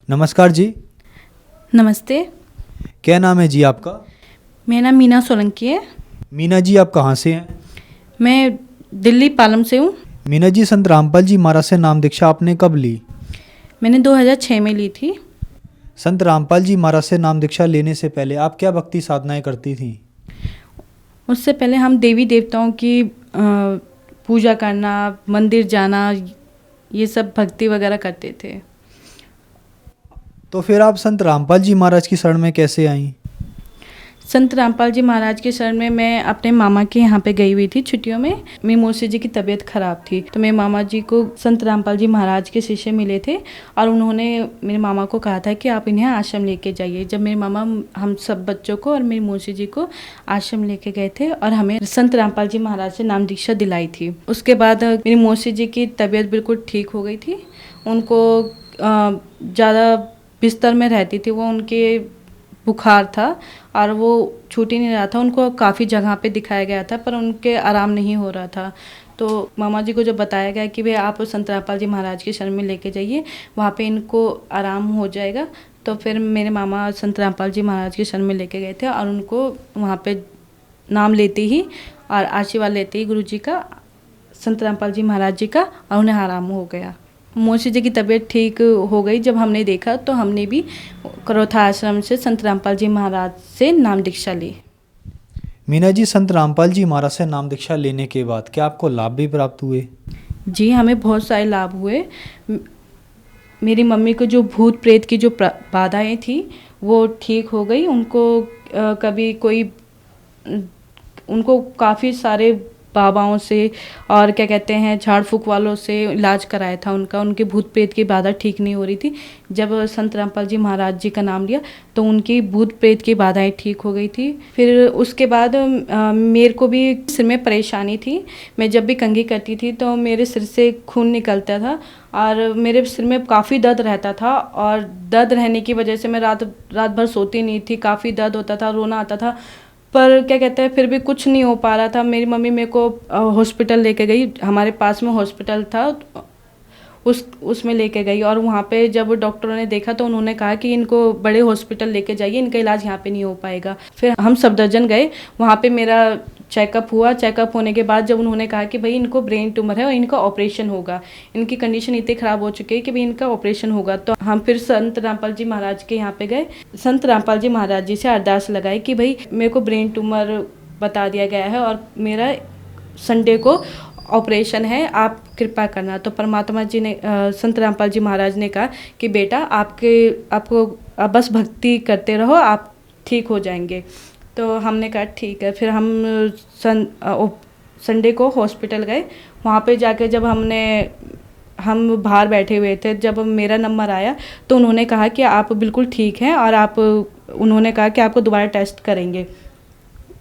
नमस्कार जी। नमस्ते। क्या नाम है जी आपका? मेरा नाम मीना सोलंकी है। मीना जी, आप कहाँ से हैं? मैं दिल्ली पालम से हूँ। मीना जी, संत रामपाल जी महाराज से नाम दीक्षा आपने कब ली? मैंने 2006 में ली थी। संत रामपाल जी महाराज से नाम दीक्षा लेने से पहले आप क्या भक्ति साधनाएं करती थीं? उससे पहले हम देवी देवताओं की पूजा करना, मंदिर जाना, ये सब भक्ति वगैरह करते थे। तो फिर आप संत रामपाल जी महाराज की शरण में कैसे आईं? संत रामपाल जी महाराज के शरण में मैं अपने मामा के यहाँ पे गई हुई थी छुट्टियों में। मेरी मौसी जी की तबीयत खराब थी, तो मेरे मामा जी को संत रामपाल जी महाराज के शिष्य मिले थे और उन्होंने मेरे मामा को कहा था कि आप इन्हें आश्रम लेके जाइए। जब मेरे मामा हम सब बच्चों को और मेरी मौसी जी को आश्रम लेके गए थे और हमें संत रामपाल जी महाराज से नाम दीक्षा दिलाई थी। उसके बाद मेरी मौसी जी की तबीयत बिल्कुल ठीक हो गई थी। उनको ज़्यादा बिस्तर में रहती थी वो, उनके बुखार था और वो छूट ही नहीं रहा था। उनको काफ़ी जगह पे दिखाया गया था पर उनके आराम नहीं हो रहा था। तो मामा जी को जब बताया गया कि भाई आप संत रामपाल जी महाराज के शरण में लेके जाइए, वहाँ पे इनको आराम हो जाएगा, तो फिर मेरे मामा संत रामपाल जी महाराज के शरण में लेके गए थे और उनको वहाँ पे नाम लेते ही और आशीर्वाद लेते ही गुरु जी का, संत रामपाल जी महाराज जी का, और उन्हें आराम हो गया। मौसी जी की तबीयत ठीक हो गई जब हमने देखा, तो हमने भी करोथा आश्रम से संत रामपाल जी महाराज से नाम दीक्षा ली। मीना जी, संत रामपाल जी महाराज से नाम दीक्षा लेने के बाद क्या आपको लाभ भी प्राप्त हुए? जी, हमें बहुत सारे लाभ हुए। मेरी मम्मी को जो भूत प्रेत की जो बाधाएं थी वो ठीक हो गई। उनको कभी कोई उनको काफ़ी सारे बाबाओं से और क्या कहते हैं झाड़ फूक वालों से इलाज कराया था उनका। उनके भूत प्रेत की बाधा ठीक नहीं हो रही थी। जब संत रामपाल जी महाराज जी का नाम लिया तो उनकी भूत प्रेत की बाधाएं ठीक हो गई थी। फिर उसके बाद मेरे को भी सिर में परेशानी थी। मैं जब भी कंघी करती थी तो मेरे सिर से खून निकलता था और मेरे सिर में काफ़ी दर्द रहता था, और दर्द रहने की वजह से मैं रात भर सोती नहीं थी। काफ़ी दर्द होता था, रोना आता था, पर क्या कहते हैं फिर भी कुछ नहीं हो पा रहा था। मेरी मम्मी मेरे को हॉस्पिटल लेके गई। हमारे पास में हॉस्पिटल था, उसमें लेके गई और वहाँ पे जब डॉक्टरों ने देखा तो उन्होंने कहा कि इनको बड़े हॉस्पिटल लेके जाइए, इनका इलाज यहाँ पे नहीं हो पाएगा। फिर हम सफदरजंग गए, वहाँ पे मेरा चेकअप हुआ। चेकअप होने के बाद जब उन्होंने कहा कि भाई इनको ब्रेन ट्यूमर है और इनका ऑपरेशन होगा, इनकी कंडीशन इतनी ख़राब हो चुकी है कि भाई इनका ऑपरेशन होगा, तो हम फिर संत रामपाल जी महाराज के यहाँ पे गए। संत रामपाल जी महाराज जी से अरदास लगाई कि भाई मेरे को ब्रेन ट्यूमर बता दिया गया है और मेरा संडे को ऑपरेशन है, आप कृपा करना। तो परमात्मा जी ने संत रामपाल जी महाराज ने कहा कि बेटा आपको आप बस भक्ति करते रहो, आप ठीक हो जाएंगे। तो हमने कहा ठीक है। फिर हम संडे को हॉस्पिटल गए। वहाँ पे जाके जब हम बाहर बैठे हुए थे, जब मेरा नंबर आया तो उन्होंने कहा कि आप बिल्कुल ठीक हैं और उन्होंने कहा कि आपको दोबारा टेस्ट करेंगे।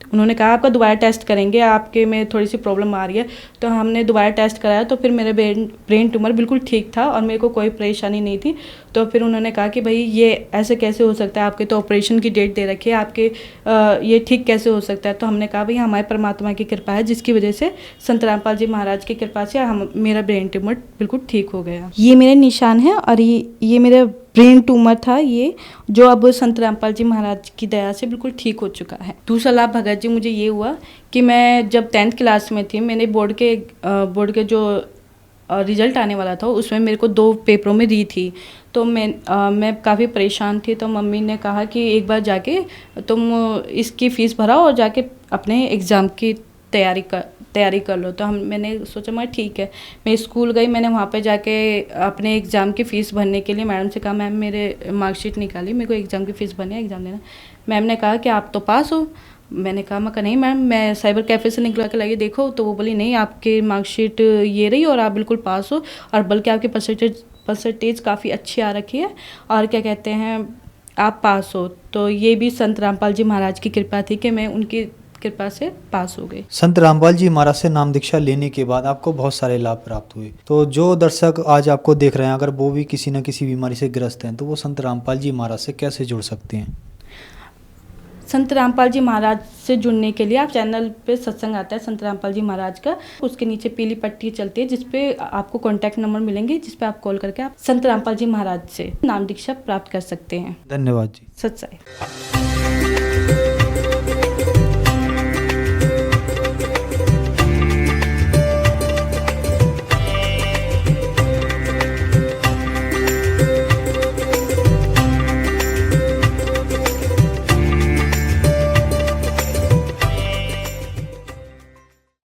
उन्होंने कहा आपका दोबारा टेस्ट करेंगे, आपके में थोड़ी सी प्रॉब्लम आ रही है। तो हमने दोबारा टेस्ट कराया तो फिर मेरा ब्रेन ट्यूमर बिल्कुल ठीक था और मेरे को कोई परेशानी नहीं थी। तो फिर उन्होंने कहा कि भाई ये ऐसे कैसे हो सकता है, आपके तो ऑपरेशन की डेट दे रखी है, आपके ये ठीक कैसे हो सकता है। तो हमने कहा भाई हमारे परमात्मा की कृपा है, जिसकी वजह से संत रामपाल जी महाराज की कृपा से मेरा ब्रेन ट्यूमर बिल्कुल ठीक हो गया। ये मेरे निशान है और ये मेरा ब्रेन ट्यूमर था, ये जो अब संत रामपाल जी महाराज की दया से बिल्कुल ठीक हो चुका है। दूसरा लाभ भगत जी मुझे ये हुआ कि मैं जब 10th क्लास में थी, मैंने बोर्ड के जो रिज़ल्ट आने वाला था उसमें मेरे को 2 पेपरों में दी थी। तो मैं काफ़ी परेशान थी। तो मम्मी ने कहा कि एक बार जाके तुम इसकी फ़ीस भराओ और जाके अपने एग्ज़ाम की तैयारी कर लो। तो मैंने सोचा मैं ठीक है। मैं स्कूल गई, मैंने वहाँ पे जाके अपने एग्ज़ाम की फ़ीस भरने के लिए मैडम से कहा मैम मेरे मार्कशीट निकाली, मेरे को एग्ज़ाम की फ़ीस भरनी है, एग्ज़ाम देना। मैम ने कहा कि आप तो पास हो। मैंने कहा नहीं मैम, मैं साइबर कैफ़े से निकला के लाइए देखो। तो वो बोली नहीं, आपकी मार्कशीट ये रही और आप बिल्कुल पास हो, और बल्कि आपकी परसेंटेज काफ़ी अच्छी आ रखी है और क्या कहते हैं आप पास हो। तो ये भी संत रामपाल जी महाराज की कृपा थी कि मैं उनकी कृपा से पास हो गई। संत रामपाल जी महाराज से नाम दीक्षा लेने के बाद आपको बहुत सारे लाभ प्राप्त हुए। तो जो दर्शक आज आपको देख रहे हैं, अगर वो भी किसी न किसी बीमारी से ग्रस्त हैं, तो वो संत रामपाल जी महाराज से कैसे जुड़ सकते हैं? संत रामपाल जी महाराज से जुड़ने के लिए आप चैनल पे सत्संग आता है संत रामपाल जी महाराज का, उसके नीचे पीली पट्टी चलती है जिसपे आपको कॉन्टैक्ट नंबर मिलेंगे, जिसपे आप कॉल करके आप संत रामपाल जी महाराज से नाम दीक्षा प्राप्त कर सकते हैं। धन्यवाद जी। सत साई।